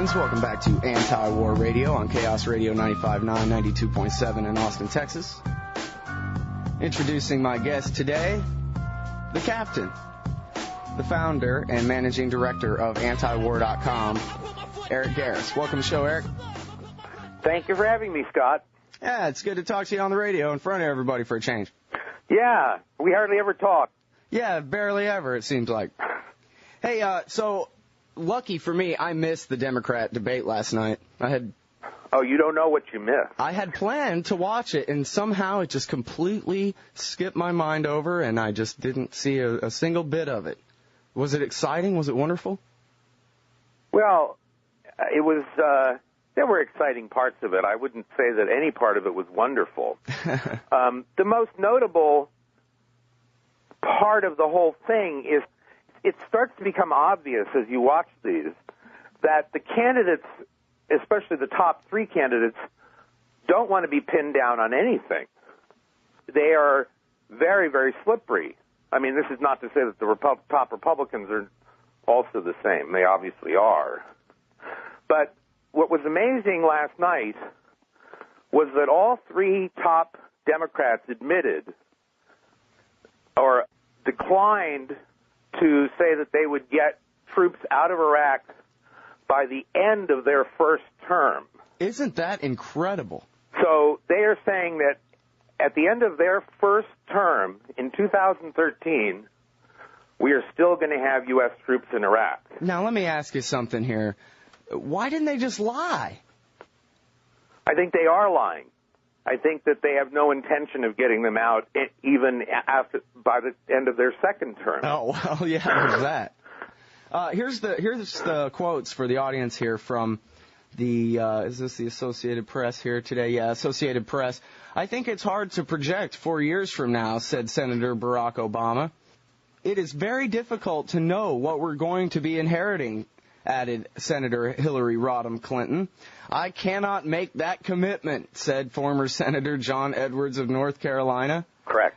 friends. Welcome back to Anti-War Radio on Chaos Radio 95.9, 92.7 in Austin, Texas. Introducing my guest today, the captain, the founder and managing director of antiwar.com, Eric Garris. Welcome to the show, Eric. Thank you for having me, Scott. Yeah, it's good to talk to you on the radio in front of everybody for a change. Yeah, we hardly ever talk. Yeah, barely ever, it seems like. Hey, so lucky for me, I missed the Democrat debate last night. Oh, you don't know what you missed. I had planned to watch it, and somehow it just completely skipped my mind over, and I just didn't see a single bit of it. Was it exciting? Was it wonderful? Well, it was, there were exciting parts of it. I wouldn't say that any part of it was wonderful. The most notable part of the whole thing is it starts to become obvious as you watch these that the candidates, especially the top three candidates, don't want to be pinned down on anything. They are very, very slippery. I mean, this is not to say that the top Republicans are also the same. They obviously are. But what was amazing last night was that all three top Democrats admitted or declined to say that they would get troops out of Iraq by the end of their first term. Isn't that incredible? So they are saying that at the end of their first term in 2013, we are still going to have U.S. troops in Iraq. Now, let me ask you something here. Why didn't they just lie? I think they are lying. I think that they have no intention of getting them out even by the end of their second term. Oh, well, yeah, there's that. Here's the quotes for the audience here from the, is this the Associated Press here today? Yeah, Associated Press. I think it's hard to project 4 years from now, said Senator Barack Obama. It is very difficult to know what we're going to be inheriting, added Senator Hillary Rodham Clinton. I cannot make that commitment, said former Senator John Edwards of North Carolina. Correct.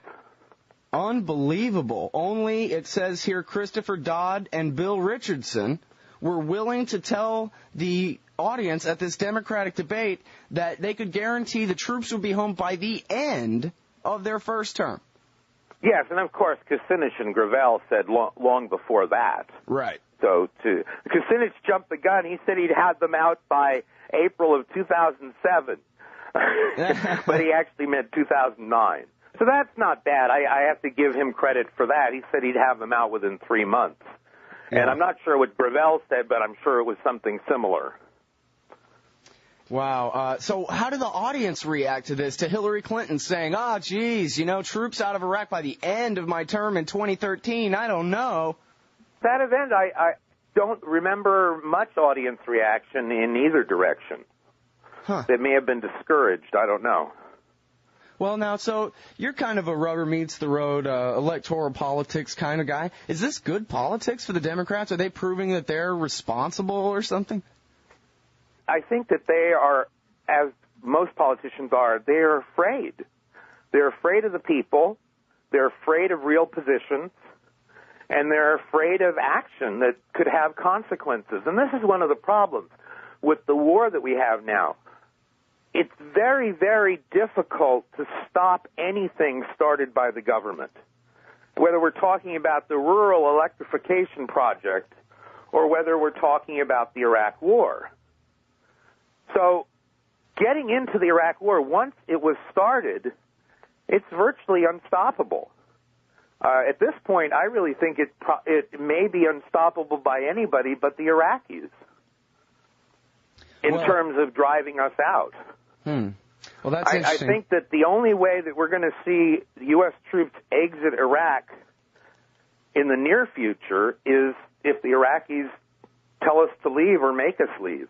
Unbelievable. Only, it says here, Christopher Dodd and Bill Richardson were willing to tell the audience at this Democratic debate that they could guarantee the troops would be home by the end of their first term. Yes, and of course, Kucinich and Gravel said long before that. Right. So Kucinich jumped the gun. He said he'd had them out by April of 2007, but he actually meant 2009. So that's not bad. I have to give him credit for that. He said he'd have them out within 3 months. Yeah. And I'm not sure what Gravel said, but I'm sure it was something similar. Wow. So how did the audience react to this, to Hillary Clinton saying, geez, troops out of Iraq by the end of my term in 2013? I don't know. That event, I don't remember much audience reaction in either direction. Huh. They may have been discouraged. I don't know. Well, now, so you're kind of a rubber meets the road, electoral politics kind of guy. Is this good politics for the Democrats? Are they proving that they're responsible or something? I think that they are, as most politicians are, they're afraid. They're afraid of the people. They're afraid of real positions. And they're afraid of action that could have consequences. And this is one of the problems with the war that we have now. It's very, very difficult to stop anything started by the government, whether we're talking about the rural electrification project or whether we're talking about the Iraq war. So getting into the Iraq war, once it was started, it's virtually unstoppable. At this point, I really think it may be unstoppable by anybody but the Iraqis in terms of driving us out. Well, that's interesting. I think that the only way that we're going to see U.S. troops exit Iraq in the near future is if the Iraqis tell us to leave or make us leave.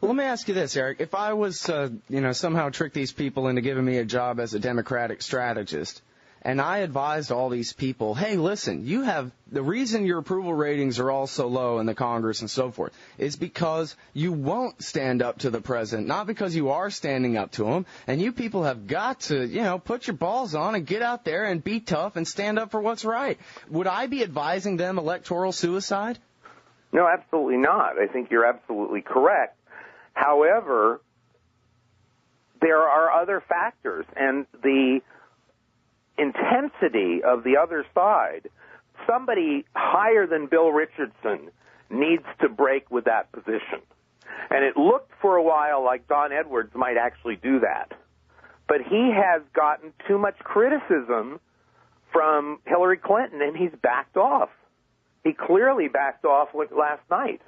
Well, let me ask you this, Eric. If I was, somehow trick these people into giving me a job as a Democratic strategist, and I advised all these people, hey, listen, the reason your approval ratings are all so low in the Congress and so forth is because you won't stand up to the president, not because you are standing up to him. And you people have got to, put your balls on and get out there and be tough and stand up for what's right. Would I be advising them electoral suicide? No, absolutely not. I think you're absolutely correct. However, there are other factors, and the intensity of the other side, somebody higher than Bill Richardson needs to break with that position. And it looked for a while like Don Edwards might actually do that. But he has gotten too much criticism from Hillary Clinton, and he's backed off. He clearly backed off last night.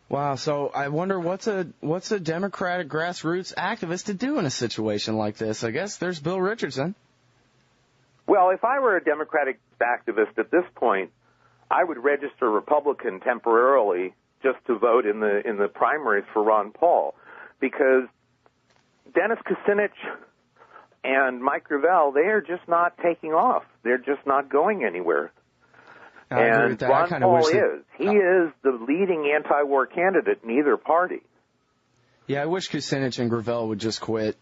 Wow, so I wonder what's a Democratic grassroots activist to do in a situation like this? I guess there's Bill Richardson. Well, if I were a Democratic activist at this point, I would register Republican temporarily just to vote in the primaries for Ron Paul, because Dennis Kucinich and Mike Gravel, they are just not taking off. They're just not going anywhere. And Ron Paul is. He is the leading anti-war candidate in either party. Yeah, I wish Kucinich and Gravel would just quit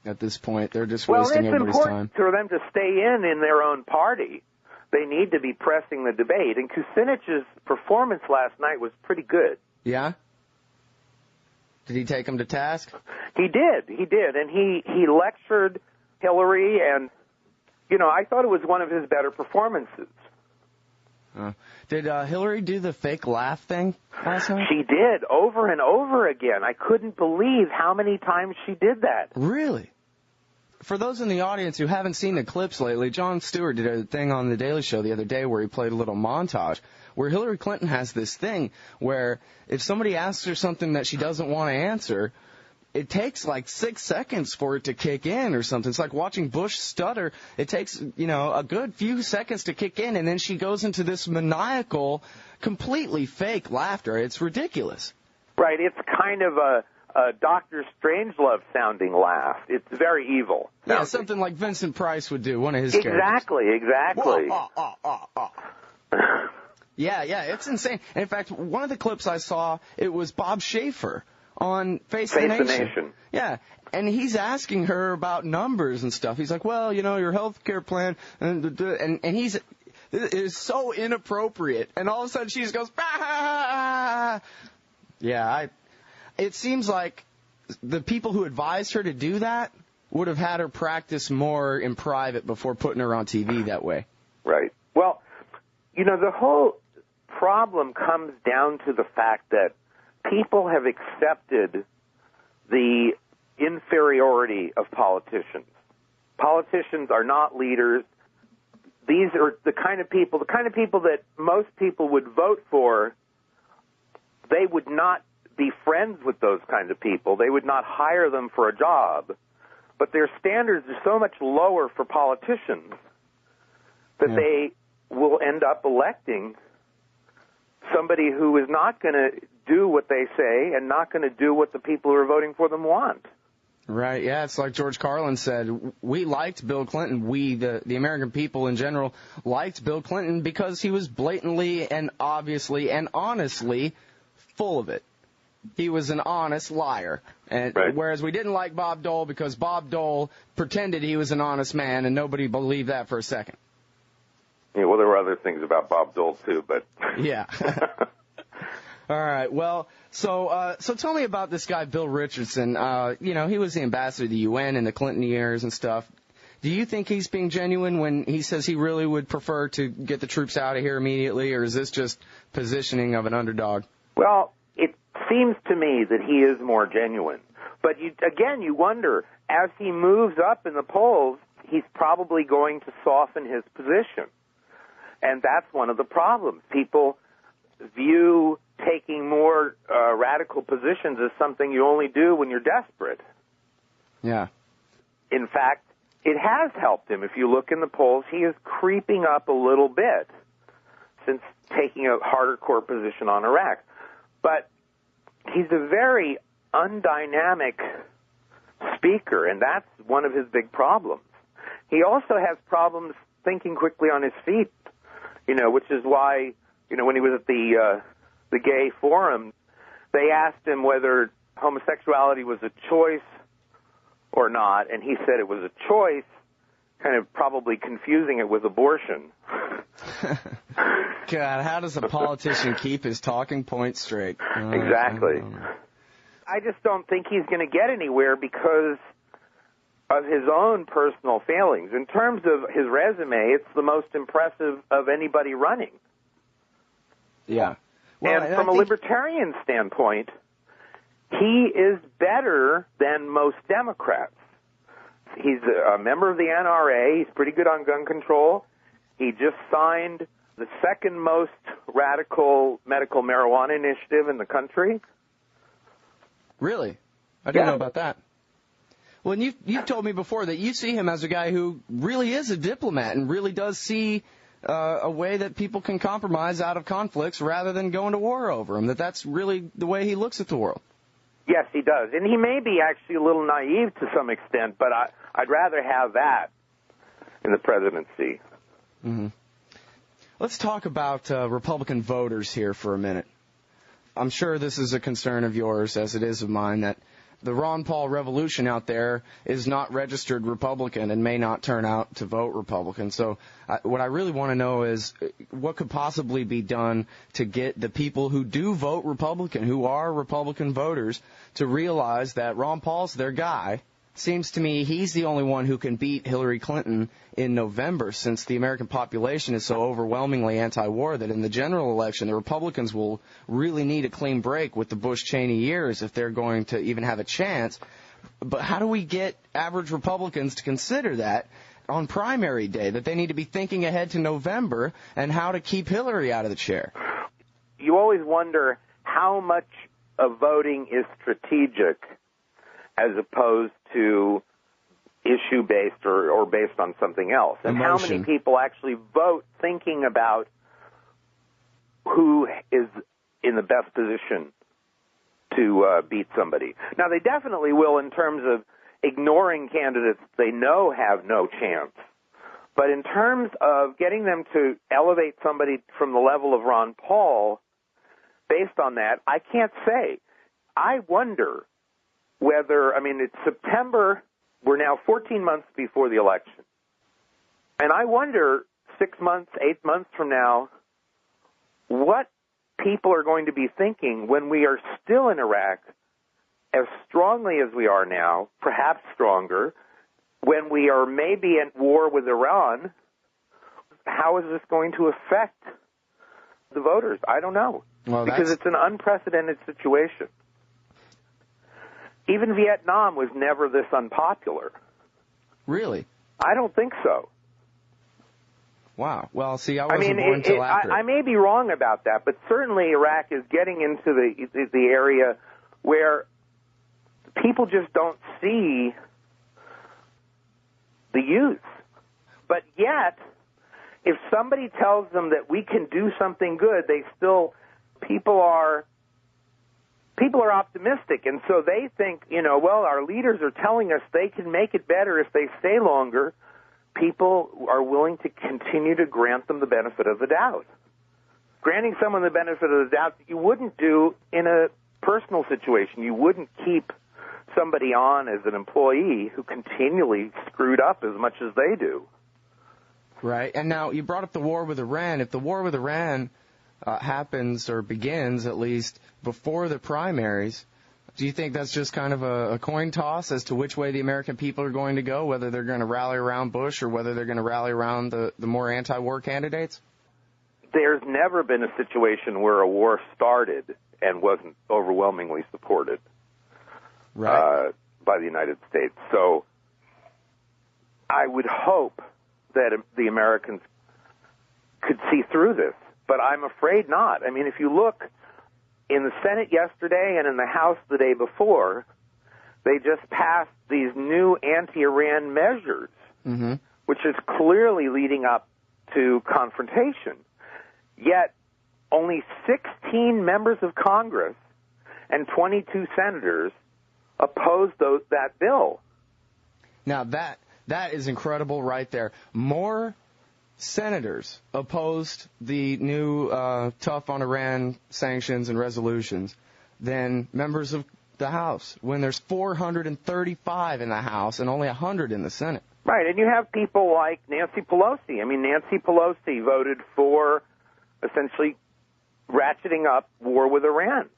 at this point. They're just wasting everybody's time. Well, it's important for them to stay in their own party. They need to be pressing the debate. And Kucinich's performance last night was pretty good. Yeah? Did he take him to task? He did. And he lectured Hillary, and, I thought it was one of his better performances. Did Hillary do the fake laugh thing last night? She did, over and over again. I couldn't believe how many times she did that. Really? For those in the audience who haven't seen the clips lately, Jon Stewart did a thing on The Daily Show the other day where he played a little montage where Hillary Clinton has this thing where if somebody asks her something that she doesn't want to answer, it takes like 6 seconds for it to kick in or something. It's like watching Bush stutter. It takes, a good few seconds to kick in, and then she goes into this maniacal, completely fake laughter. It's ridiculous. Right. It's kind of a Dr. Strangelove sounding laugh. It's very evil. Yeah, something like Vincent Price would do, one of his characters. Exactly. Yeah, it's insane. And in fact, one of the clips I saw, it was Bob Schaefer on Face the Nation. Yeah, and he's asking her about numbers and stuff. He's like, well, your health care plan, and it is so inappropriate. And all of a sudden she just goes, bah! Yeah, it seems like the people who advised her to do that would have had her practice more in private before putting her on TV that way. Right. Well, the whole problem comes down to the fact that people have accepted the inferiority of politicians. Politicians are not leaders. These are the kind of people that most people would vote for. They would not be friends with those kinds of people. They would not hire them for a job. But their standards are so much lower for politicians that they will end up electing somebody who is not going to do what they say and not going to do what the people who are voting for them want. Right, yeah, it's like George Carlin said, we liked Bill Clinton. We, the American people in general, liked Bill Clinton because he was blatantly and obviously and honestly full of it. He was an honest liar. And whereas we didn't like Bob Dole because Bob Dole pretended he was an honest man, and nobody believed that for a second. Yeah, well, there were other things about Bob Dole, too, but... Yeah. All right. Well, so tell me about this guy, Bill Richardson. He was the ambassador to the UN in the Clinton years and stuff. Do you think he's being genuine when he says he really would prefer to get the troops out of here immediately, or is this just positioning of an underdog? Well, it seems to me that he is more genuine. But, you wonder, as he moves up in the polls, he's probably going to soften his position. And that's one of the problems. People view taking more radical positions as something you only do when you're desperate. Yeah. In fact, it has helped him. If you look in the polls, he is creeping up a little bit since taking a harder core position on Iraq. But he's a very undynamic speaker, and that's one of his big problems. He also has problems thinking quickly on his feet, which is why, when he was at the gay forum, they asked him whether homosexuality was a choice or not, and he said it was a choice, kind of probably confusing it with abortion. God, how does a politician keep his talking points straight? Exactly. I just don't think he's going to get anywhere because of his own personal failings. In terms of his resume, it's the most impressive of anybody running. Yeah. Well, and from a libertarian standpoint, he is better than most Democrats. He's a member of the NRA. He's pretty good on gun control. He just signed the second most radical medical marijuana initiative in the country. Really? I didn't know about that. Well, and you've told me before that you see him as a guy who really is a diplomat and really does see a way that people can compromise out of conflicts rather than going to war over them, that's really the way he looks at the world. Yes, he does. And he may be actually a little naive to some extent, but I'd rather have that in the presidency. Mm-hmm. Let's talk about Republican voters here for a minute. I'm sure this is a concern of yours, as it is of mine, that the Ron Paul revolution out there is not registered Republican and may not turn out to vote Republican. So what I really want to know is what could possibly be done to get the people who do vote Republican, who are Republican voters, to realize that Ron Paul's their guy. Seems to me he's the only one who can beat Hillary Clinton in November, since the American population is so overwhelmingly anti-war that in the general election the Republicans will really need a clean break with the Bush-Cheney years if they're going to even have a chance. But how do we get average Republicans to consider that on primary day, that they need to be thinking ahead to November and how to keep Hillary out of the chair? You always wonder how much of voting is strategic as opposed to issue-based or based on something else. And Emotion. How many people actually vote thinking about who is in the best position to beat somebody. Now, they definitely will in terms of ignoring candidates they know have no chance. But in terms of getting them to elevate somebody from the level of Ron Paul, based on that, I can't say. I wonder whether, it's September, we're now 14 months before the election. And I wonder 6 months, 8 months from now, what people are going to be thinking when we are still in Iraq as strongly as we are now, perhaps stronger, when we are maybe at war with Iran. How is this going to affect the voters? I don't know. Well, because it's an unprecedented situation. Even Vietnam was never this unpopular. Really? I don't think so. Wow. Well, see, I wasn't born until after. I may be wrong about that, but certainly Iraq is getting into the area where people just don't see the use. But yet, if somebody tells them that we can do something good, people are optimistic, and so they think, well, our leaders are telling us they can make it better if they stay longer. People are willing to continue to grant them the benefit of the doubt. Granting someone the benefit of the doubt that you wouldn't do in a personal situation. You wouldn't keep somebody on as an employee who continually screwed up as much as they do. Right. And now you brought up the war with Iran. If the war with Iran happens or begins at least before the primaries, do you think that's just kind of a coin toss as to which way the American people are going to go, whether they're going to rally around Bush or whether they're going to rally around the more anti-war candidates? There's never been a situation where a war started and wasn't overwhelmingly supported by the United States. So I would hope that the Americans could see through this, but I'm afraid not. If you look in the Senate yesterday and in the House the day before, they just passed these new anti-Iran measures, which is clearly leading up to confrontation. Yet only 16 members of Congress and 22 senators opposed that bill. Now, that is incredible right there. More senators opposed the new tough on Iran sanctions and resolutions than members of the House, when there's 435 in the House and only 100 in the Senate. Right, and you have people like Nancy Pelosi. Nancy Pelosi voted for essentially ratcheting up war with Iran.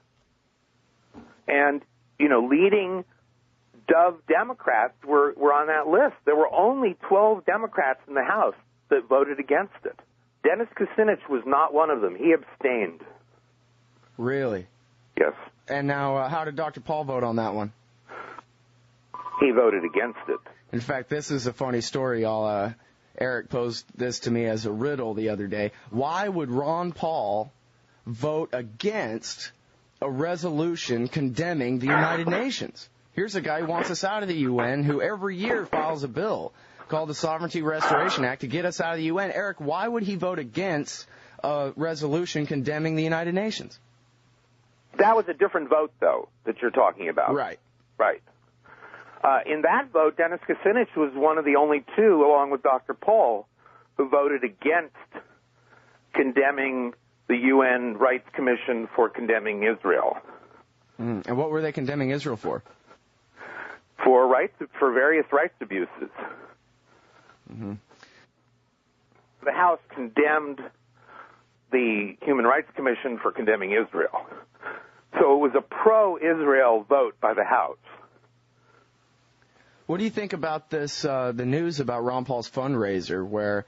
And, leading Dove Democrats were on that list. There were only 12 Democrats in the House that voted against it. Dennis Kucinich was not one of them. He abstained. Really? Yes. And now, how did Dr. Paul vote on that one? He voted against it. In fact, this is a funny story. Eric posed this to me as a riddle the other day. Why would Ron Paul vote against a resolution condemning the United Nations? Here's a guy who wants us out of the UN, who every year files a bill called the Sovereignty Restoration Act to get us out of the UN. Eric, why would he vote against a resolution condemning the United Nations? That was a different vote, though, that you're talking about. Right. Right. In that vote, Dennis Kucinich was one of the only two, along with Dr. Paul, who voted against condemning the UN Rights Commission for condemning Israel. And what were they condemning Israel for? For various rights abuses. Mm-hmm. The House condemned the Human Rights Commission for condemning Israel. So it was a pro-Israel vote by the House. What do you think about this, the news about Ron Paul's fundraiser, where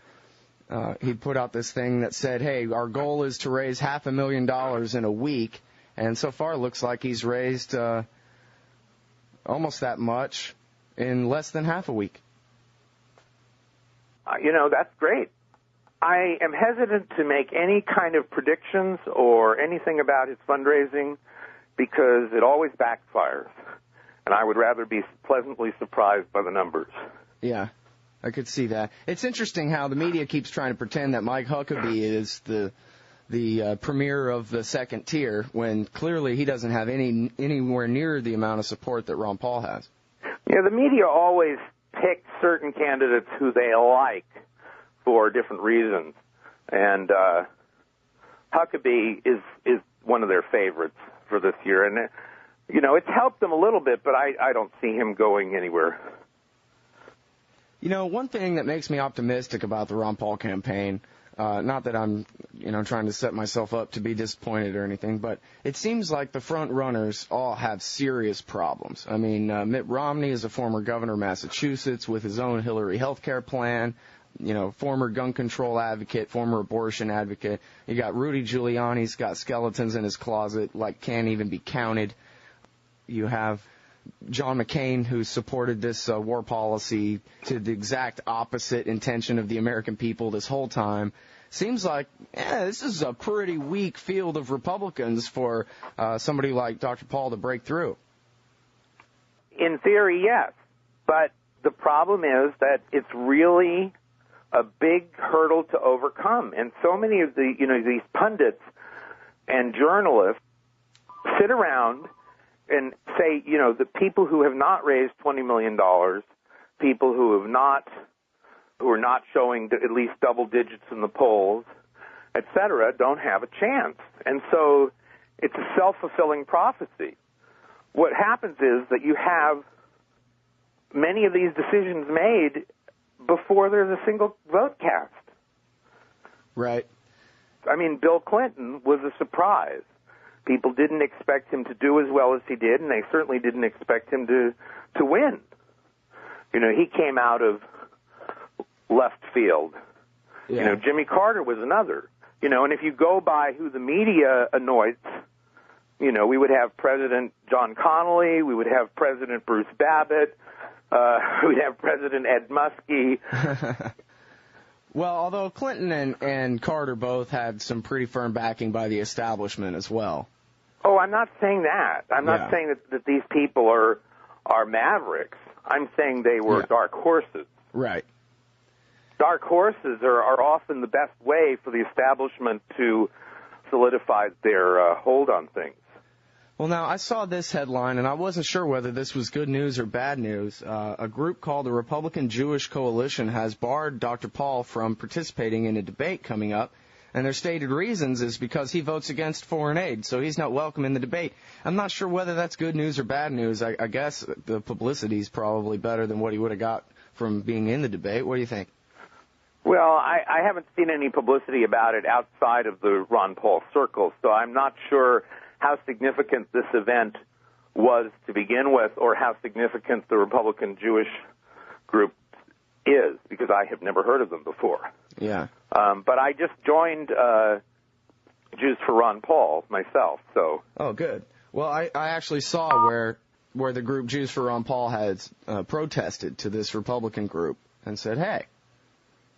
he put out this thing that said, hey, our goal is to raise $500,000 in a week, and so far it looks like he's raised almost that much in less than half a week? That's great. I am hesitant to make any kind of predictions or anything about his fundraising because it always backfires. And I would rather be pleasantly surprised by the numbers. Yeah, I could see that. It's interesting how the media keeps trying to pretend that Mike Huckabee is the premier of the second tier when clearly he doesn't have anywhere near the amount of support that Ron Paul has. Yeah, the media always pick certain candidates who they like for different reasons. And Huckabee is one of their favorites for this year. And it's helped them a little bit, but I don't see him going anywhere. One thing that makes me optimistic about the Ron Paul campaign, not that I'm, trying to set myself up to be disappointed or anything, but it seems like the front runners all have serious problems. I mean, Mitt Romney is a former governor of Massachusetts with his own Hillary healthcare plan, former gun control advocate, former abortion advocate. You got Rudy Giuliani's got skeletons in his closet, like can't even be counted. You have John McCain, who supported this war policy to the exact opposite intention of the American people this whole time. Seems like, this is a pretty weak field of Republicans for somebody like Dr. Paul to break through. In theory, yes. But the problem is that it's really a big hurdle to overcome. And so many of the, these pundits and journalists sit around and say, the people who have not raised $20 million, people who are not showing at least double digits in the polls, et cetera, don't have a chance. And so it's a self-fulfilling prophecy. What happens is that you have many of these decisions made before there's a single vote cast. Right. I mean, Bill Clinton was a surprise. People didn't expect him to do as well as he did, and they certainly didn't expect him to win. He came out of left field. Yeah. Jimmy Carter was another. And if you go by who the media anoints, we would have President John Connally, we would have President Bruce Babbitt, we'd have President Ed Muskie. Well, although Clinton and Carter both had some pretty firm backing by the establishment as well. Oh, I'm not saying that. I'm not saying that these people are mavericks. I'm saying they were dark horses. Right. Dark horses are often the best way for the establishment to solidify their hold on things. Well, now, I saw this headline, and I wasn't sure whether this was good news or bad news. A group called the Republican Jewish Coalition has barred Dr. Paul from participating in a debate coming up, and their stated reasons is because he votes against foreign aid, so he's not welcome in the debate. I'm not sure whether that's good news or bad news. I guess the publicity is probably better than what he would have got from being in the debate. What do you think? Well, I haven't seen any publicity about it outside of the Ron Paul circle, so I'm not sure how significant this event was to begin with or how significant the Republican Jewish group is, because I have never heard of them before. Yeah. But I just joined Jews for Ron Paul myself, so. Oh, good. Well, I actually saw where the group Jews for Ron Paul had protested to this Republican group and said, hey,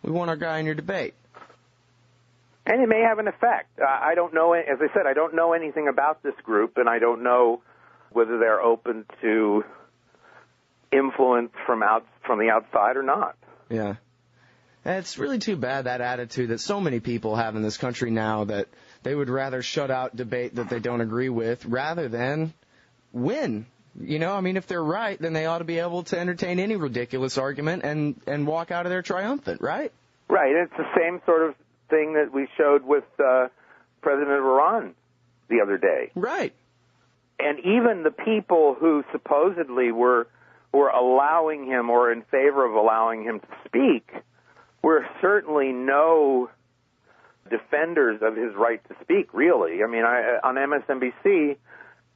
we want our guy in your debate. And it may have an effect. I don't know. As I said, I don't know anything about this group, and I don't know whether they're open to influence from the outside or not. Yeah. And it's really too bad, that attitude that so many people have in this country now, that they would rather shut out debate that they don't agree with rather than win. You know, I mean, if they're right, then they ought to be able to entertain any ridiculous argument and walk out of there triumphant, right? Right. It's the same sort of thing that we showed with President of Iran the other day. Right. And even the people who supposedly were allowing him or in favor of allowing him to speak were certainly no defenders of his right to speak, really. I mean, on MSNBC,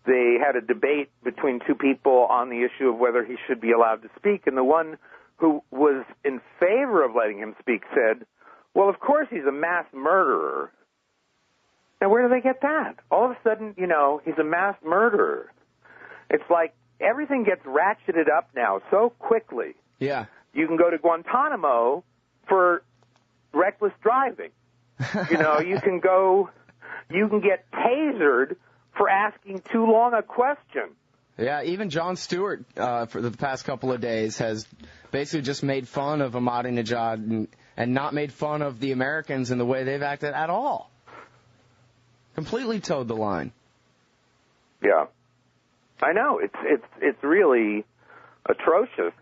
they had a debate between two people on the issue of whether he should be allowed to speak, and the one who was in favor of letting him speak said, well, of course he's a mass murderer. Now, where do they get that? All of a sudden, you know, he's a mass murderer. It's like everything gets ratcheted up now so quickly. Yeah. You can go to Guantanamo for reckless driving. You know, you can get tasered for asking too long a question. Yeah, even Jon Stewart, for the past couple of days, has basically just made fun of Ahmadinejad and not made fun of the Americans in the way they've acted at all. Completely towed the line. Yeah. I know. It's really atrocious.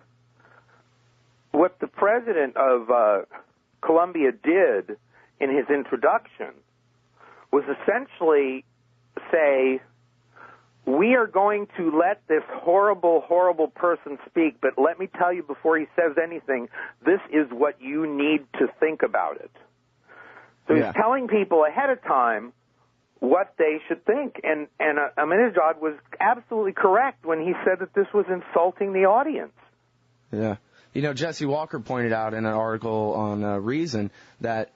What the president of Colombia did in his introduction was essentially say, we are going to let this horrible, horrible person speak, but let me tell you before he says anything, this is what you need to think about it. So he's telling people ahead of time what they should think. And Ahmadinejad was absolutely correct when he said that this was insulting the audience. Yeah. You know, Jesse Walker pointed out in an article on Reason that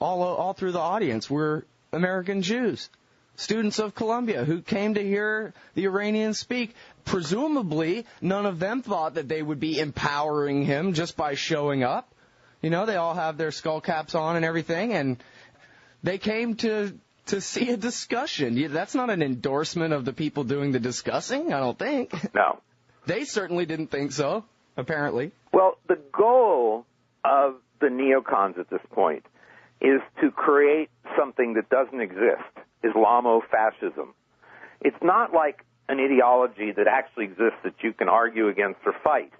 all through the audience were American Jews, students of Columbia who came to hear the Iranians speak. Presumably, none of them thought that they would be empowering him just by showing up. You know, they all have their skull caps on and everything, and they came to see a discussion. That's not an endorsement of the people doing the discussing, I don't think. No. They certainly didn't think so, apparently. Well, the goal of the neocons at this point is to create something that doesn't exist, Islamofascism. It's not like an ideology that actually exists that you can argue against or fight.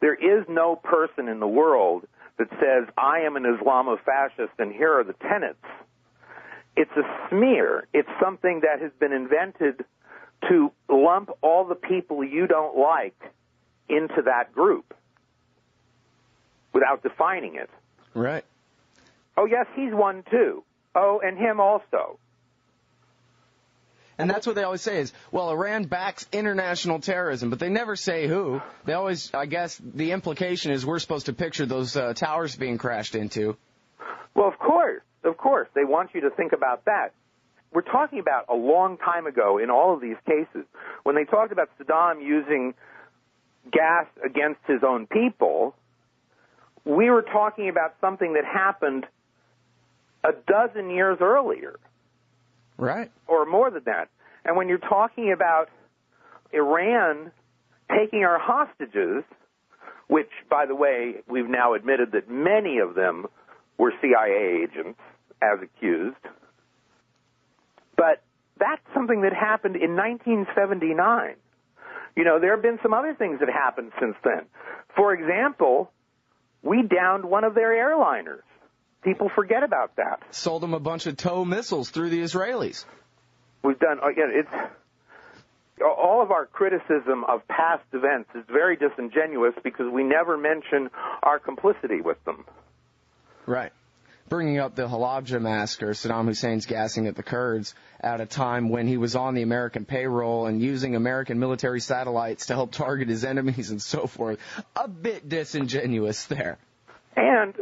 There is no person in the world that says, I am an Islamofascist and here are the tenets. It's a smear. It's something that has been invented to lump all the people you don't like into that group without defining it. Right. Oh, yes, he's one too. Oh, and him also. And that's what they always say is, well, Iran backs international terrorism, but they never say who. They always, I guess, the implication is we're supposed to picture those towers being crashed into. Well, of course. Of course. They want you to think about that. We're talking about a long time ago in all of these cases. When they talked about Saddam using gas against his own people, we were talking about something that happened a dozen years earlier. Right. Or more than that. And when you're talking about Iran taking our hostages, which, by the way, we've now admitted that many of them were CIA agents, as accused. But that's something that happened in 1979. You know, there have been some other things that happened since then. For example, we downed one of their airliners. People forget about that. Sold them a bunch of TOW missiles through the Israelis. We've done, again, it's all of our criticism of past events is very disingenuous because we never mention our complicity with them. Right. Bringing up the Halabja massacre, Saddam Hussein's gassing at the Kurds at a time when he was on the American payroll and using American military satellites to help target his enemies and so forth. A bit disingenuous there. And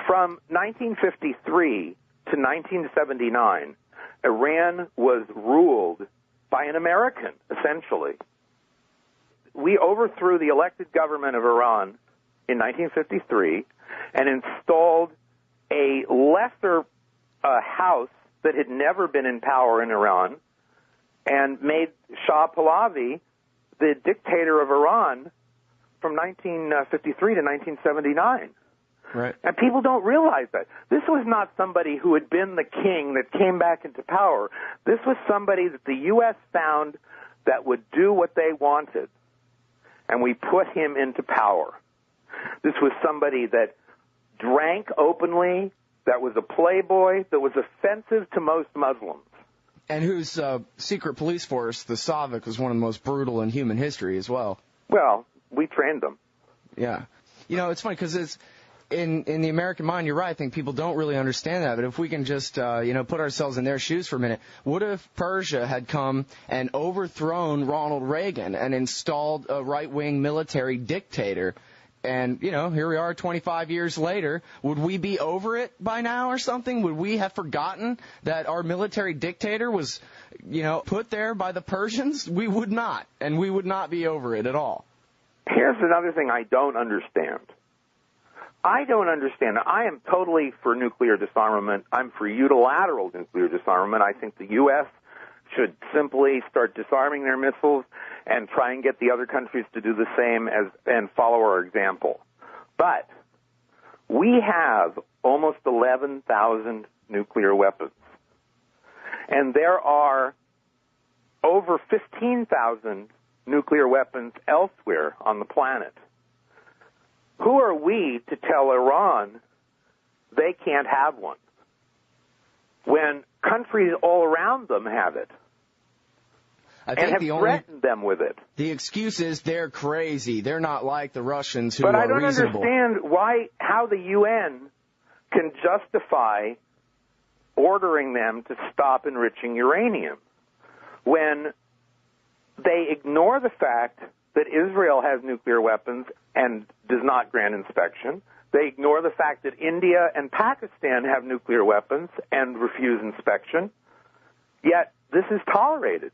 from 1953 to 1979, Iran was ruled by an American, essentially. We overthrew the elected government of Iran in 1953 and installed a lesser house that had never been in power in Iran and made Shah Pahlavi the dictator of Iran from 1953 to 1979. Right. And people don't realize that. This was not somebody who had been the king that came back into power. This was somebody that the U.S. found that would do what they wanted, and we put him into power. This was somebody that drank openly, that was a playboy, that was offensive to most Muslims. And whose secret police force, the Savak, was one of the most brutal in human history as well. Well, we trained them. Yeah. You know, it's funny because it's in the American mind, you're right, I think people don't really understand that. But if we can just, put ourselves in their shoes for a minute, what if Persia had come and overthrown Ronald Reagan and installed a right-wing military dictator? And, here we are 25 years later. Would we be over it by now or something? Would we have forgotten that our military dictator was, put there by the Persians? We would not, and we would not be over it at all. Here's another thing I don't understand. I am totally for nuclear disarmament. I'm for unilateral nuclear disarmament. I think the U.S. should simply start disarming their missiles and try and get the other countries to do the same and follow our example. But we have almost 11,000 nuclear weapons. And there are over 15,000 nuclear weapons elsewhere on the planet. Who are we to tell Iran they can't have one when countries all around them have it and have threatened them with it? The excuse is they're crazy. They're not like the Russians who are reasonable. But I don't understand how the UN can justify ordering them to stop enriching uranium when they ignore the fact that Israel has nuclear weapons and does not grant inspection. They ignore the fact that India and Pakistan have nuclear weapons and refuse inspection. Yet this is tolerated.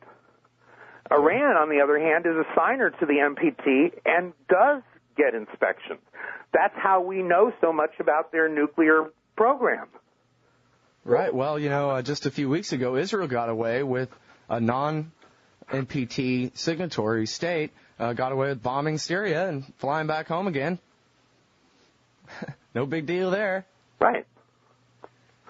Iran, on the other hand, is a signer to the NPT and does get inspections. That's how we know so much about their nuclear program. Right. Well, just a few weeks ago, Israel got away with a non-NPT signatory state, got away with bombing Syria and flying back home again. No big deal there. Right.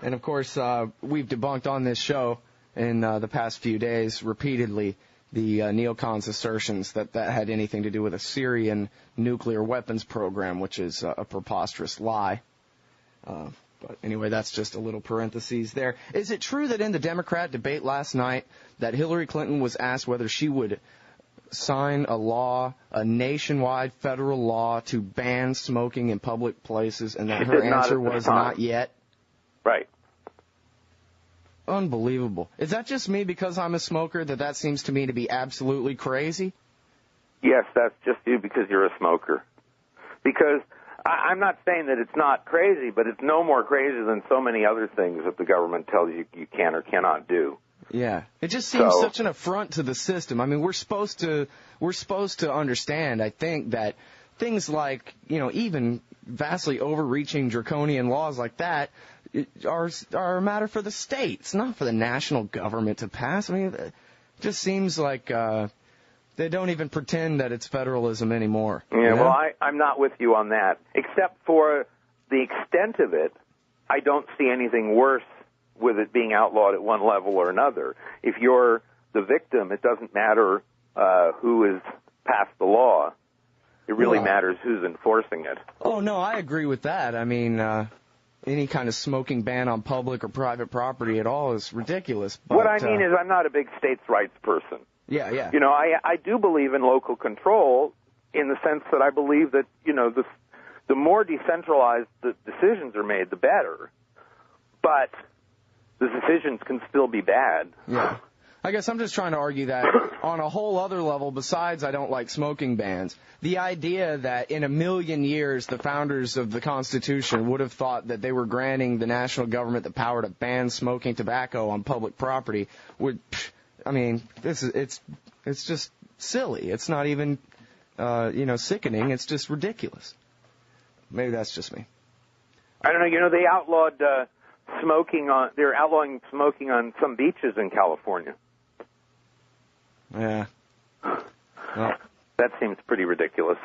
And, of course, we've debunked on this show in the past few days repeatedly the neocons' assertions that had anything to do with a Syrian nuclear weapons program, which is a preposterous lie. But anyway, that's just a little parentheses there. Is it true that in the Democrat debate last night that Hillary Clinton was asked whether she would sign a nationwide federal law to ban smoking in public places, and that her answer was not yet? Right. Unbelievable. Is that just me because I'm a smoker that seems to me to be absolutely crazy? Yes, that's just you because you're a smoker. Because I'm not saying that it's not crazy, but it's no more crazy than so many other things that the government tells you you can or cannot do. Yeah, it just seems such an affront to the system. I mean, we're supposed to understand, I think, that things like, even vastly overreaching draconian laws like that are a matter for the states, not for the national government to pass. I mean, it just seems like they don't even pretend that it's federalism anymore. Yeah, well, I'm not with you on that. Except for the extent of it, I don't see anything worse with it being outlawed at one level or another. If you're the victim, it doesn't matter who has passed the law. It really matters who's enforcing it. Oh, no, I agree with that. I mean, any kind of smoking ban on public or private property at all is ridiculous. But, what I mean is I'm not a big states' rights person. Yeah. I do believe in local control in the sense that I believe that, the more decentralized the decisions are made, the better. But the decisions can still be bad. Yeah. I guess I'm just trying to argue that on a whole other level, besides I don't like smoking bans, the idea that in a million years the founders of the Constitution would have thought that they were granting the national government the power to ban smoking tobacco on public property would, I mean, it's just silly. It's not even, sickening. It's just ridiculous. Maybe that's just me. I don't know. They outlawed they're outlawing smoking on some beaches in California. Yeah. Well, that seems pretty ridiculous.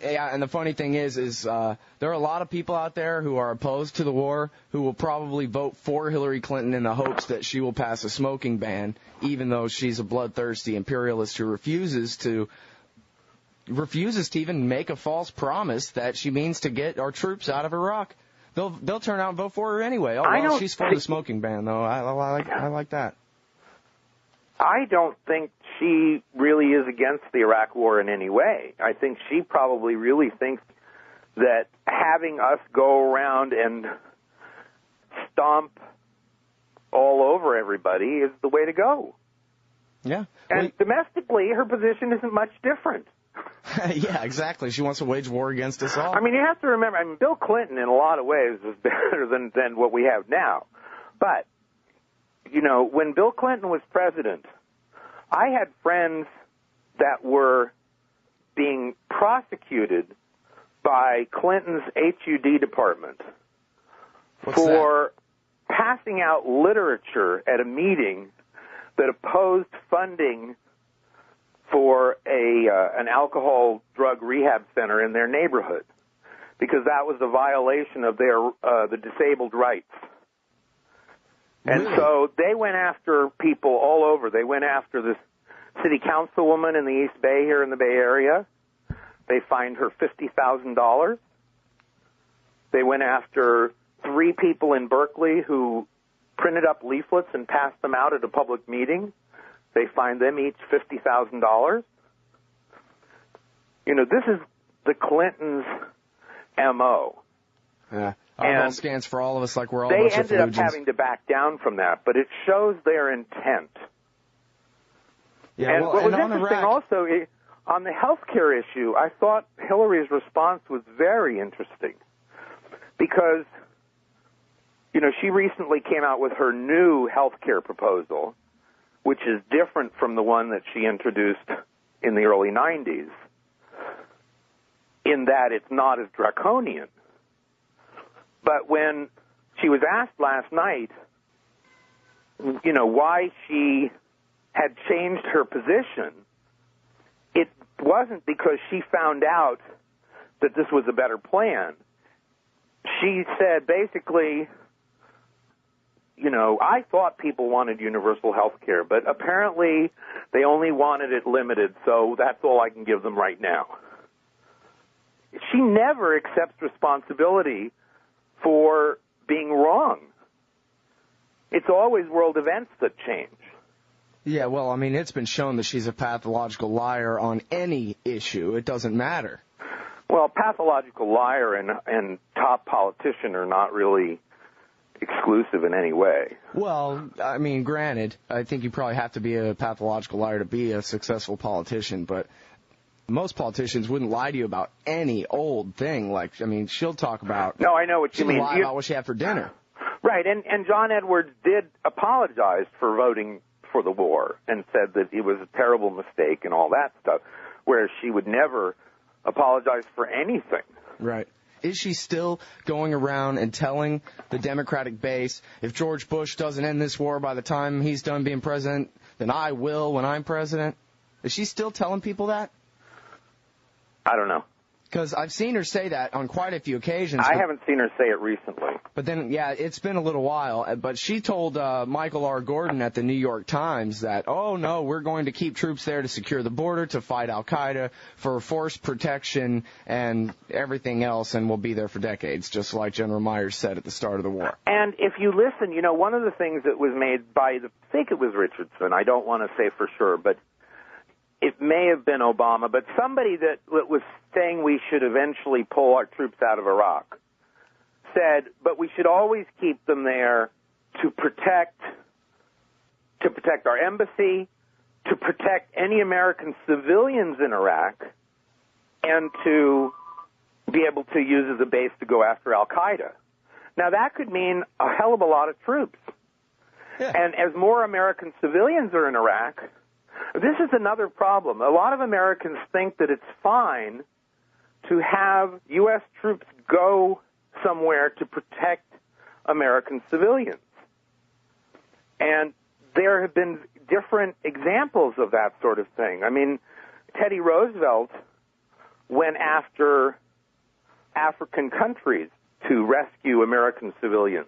Yeah, and the funny thing is there are a lot of people out there who are opposed to the war who will probably vote for Hillary Clinton in the hopes that she will pass a smoking ban, even though she's a bloodthirsty imperialist who refuses to even make a false promise that she means to get our troops out of Iraq. They'll turn out and vote for her anyway. Oh, well, she's for the smoking ban, though. I like that. I don't think she really is against the Iraq war in any way. I think she probably really thinks that having us go around and stomp all over everybody is the way to go. Yeah. And domestically, her position isn't much different. Yeah, exactly. She wants to wage war against us all. I mean, you have to remember, Bill Clinton in a lot of ways was better than what we have now. But, when Bill Clinton was president, I had friends that were being prosecuted by Clinton's HUD department for passing out literature at a meeting that opposed funding for an alcohol drug rehab center in their neighborhood, because that was a violation of the disabled rights. And so they went after people all over. They went after this city councilwoman in the East Bay here in the Bay Area. They fined her $50,000. They went after 3 people in Berkeley who printed up leaflets and passed them out at a public meeting. They fined them each $50,000. This is the Clintons' M.O. Yeah. Our vote stands for all of us like we're all They ended up having to back down from that, but it shows their intent. Yeah, and what was interesting also, on the health care issue, I thought Hillary's response was very interesting because, she recently came out with her new health care proposal, which is different from the one that she introduced in the early 90s, in that it's not as draconian. But when she was asked last night, why she had changed her position, it wasn't because she found out that this was a better plan. She said basically, I thought people wanted universal health care, but apparently they only wanted it limited, so that's all I can give them right now. She never accepts responsibility for being wrong. It's always world events that change. Yeah, well, it's been shown that she's a pathological liar on any issue. It doesn't matter. Well, pathological liar and top politician are not really exclusive in any way. Well, granted, I think you probably have to be a pathological liar to be a successful politician, but most politicians wouldn't lie to you about any old thing. She'll talk about... No, I know what you mean. She'll lie about what she had for dinner. Right, and John Edwards did apologize for voting for the war and said that it was a terrible mistake and all that stuff, whereas she would never apologize for anything. Right. Is she still going around and telling the Democratic base, if George Bush doesn't end this war by the time he's done being president, then I will when I'm president? Is she still telling people that? I don't know. Because I've seen her say that on quite a few occasions. I haven't seen her say it recently. But then, yeah, it's been a little while. But she told Michael R. Gordon at the New York Times that, oh, no, we're going to keep troops there to secure the border, to fight al-Qaeda, for force protection and everything else, and we'll be there for decades, just like General Myers said at the start of the war. And if you listen, one of the things that was made by, I think it was Richardson, I don't want to say for sure, but it may have been Obama, but somebody that was saying we should eventually pull our troops out of Iraq said, but we should always keep them there to protect our embassy, to protect any American civilians in Iraq, and to be able to use as a base to go after al-Qaeda. Now, that could mean a hell of a lot of troops. Yeah. And as more American civilians are in Iraq, this is another problem. A lot of Americans think that it's fine to have U.S. troops go somewhere to protect American civilians. And there have been different examples of that sort of thing. I mean, Teddy Roosevelt went after African countries to rescue American civilians.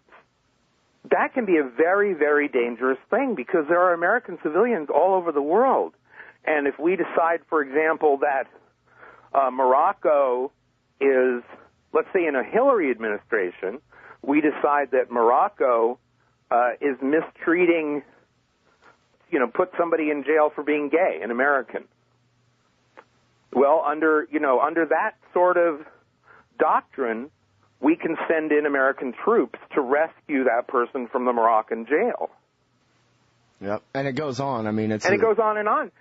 That can be a very, very dangerous thing because there are American civilians all over the world. And if we decide, for example, that Morocco is, let's say in a Hillary administration, we decide that Morocco is mistreating, put somebody in jail for being gay, an American. Well, under that sort of doctrine, we can send in American troops to rescue that person from the Moroccan jail. Yep, and it goes on. I mean, it goes on and on.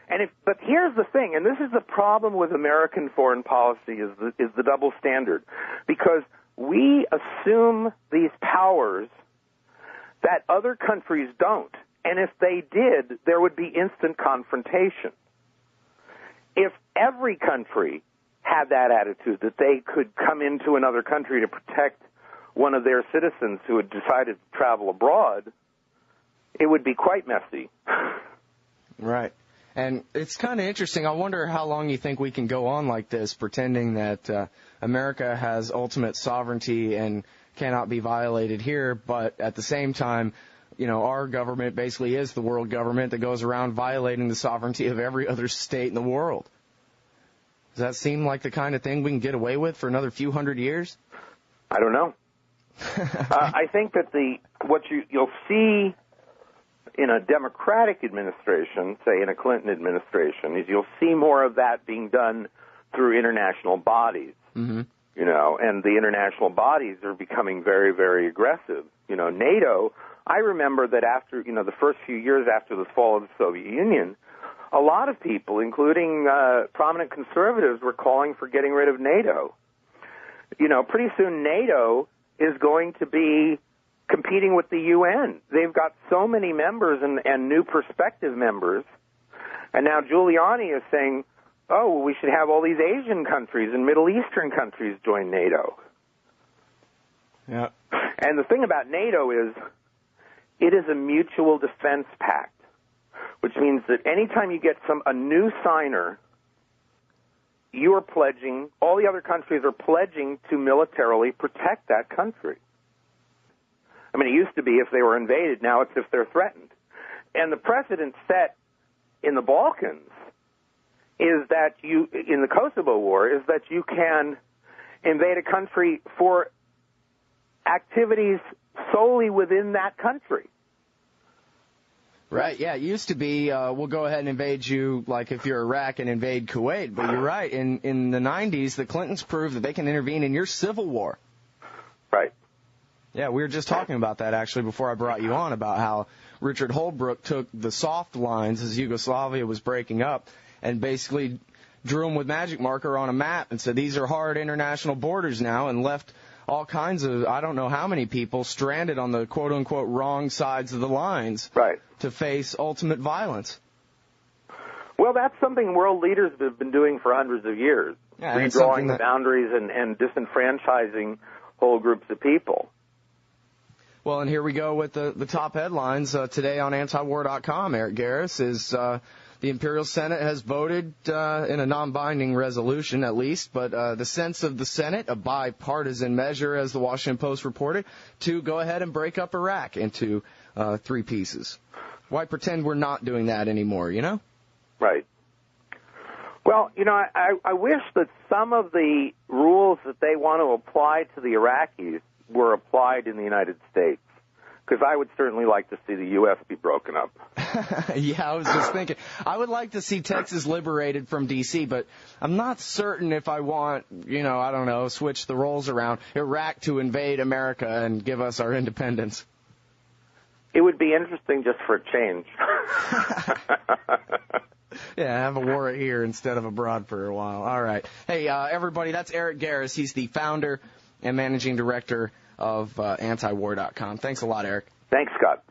But here's the thing, and this is the problem with American foreign policy is the double standard, because we assume these powers that other countries don't, and if they did, there would be instant confrontation. If every country had that attitude, that they could come into another country to protect one of their citizens who had decided to travel abroad, it would be quite messy. Right. And it's kind of interesting. I wonder how long you think we can go on like this, pretending that America has ultimate sovereignty and cannot be violated here, but at the same time, our government basically is the world government that goes around violating the sovereignty of every other state in the world. Does that seem like the kind of thing we can get away with for another few hundred years? I don't know. I think that what you'll see in a Democratic administration, say in a Clinton administration, is you'll see more of that being done through international bodies. Mm-hmm. And the international bodies are becoming very, very aggressive. NATO, I remember that after, the first few years after the fall of the Soviet Union, a lot of people, including prominent conservatives, were calling for getting rid of NATO. Pretty soon NATO is going to be competing with the UN. They've got so many members and new prospective members. And now Giuliani is saying, we should have all these Asian countries and Middle Eastern countries join NATO. Yeah. And the thing about NATO is it is a mutual defense pact, which means that anytime you get a new signer, you are pledging, all the other countries are pledging to militarily protect that country. I mean, it used to be if they were invaded, now it's if they're threatened. And the precedent set in the Balkans is that in the Kosovo War, is that you can invade a country for activities solely within that country. Right, yeah, it used to be, we'll go ahead and invade you, like if you're Iraq and invade Kuwait, but you're right, in the 90s, the Clintons proved that they can intervene in your civil war. Right. Yeah, we were just talking about that, actually, before I brought you on, about how Richard Holbrooke took the soft lines as Yugoslavia was breaking up and basically drew them with magic marker on a map and said, these are hard international borders now, and left all kinds of, I don't know how many people, stranded on the quote-unquote wrong sides of the lines, right, to face ultimate violence. Well, that's something world leaders have been doing for hundreds of years, redrawing the boundaries and disenfranchising whole groups of people. Well, and here we go with the top headlines today on antiwar.com. Eric Garris is the Imperial Senate has voted in a non-binding resolution, at least, but the sense of the Senate, a bipartisan measure, as the Washington Post reported, to go ahead and break up Iraq into three pieces. Why pretend we're not doing that anymore, Right. Well, I wish that some of the rules that they want to apply to the Iraqis were applied in the United States. because I would certainly like to see the U.S. be broken up. Yeah, I was just thinking. I would like to see Texas liberated from D.C., but I'm not certain if I want, I don't know, switch the roles around, Iraq to invade America and give us our independence. It would be interesting just for a change. Yeah, have a war here instead of abroad for a while. All right. Hey, everybody, that's Eric Garris. He's the founder and managing director of antiwar.com. Thanks a lot, Eric. Thanks, Scott.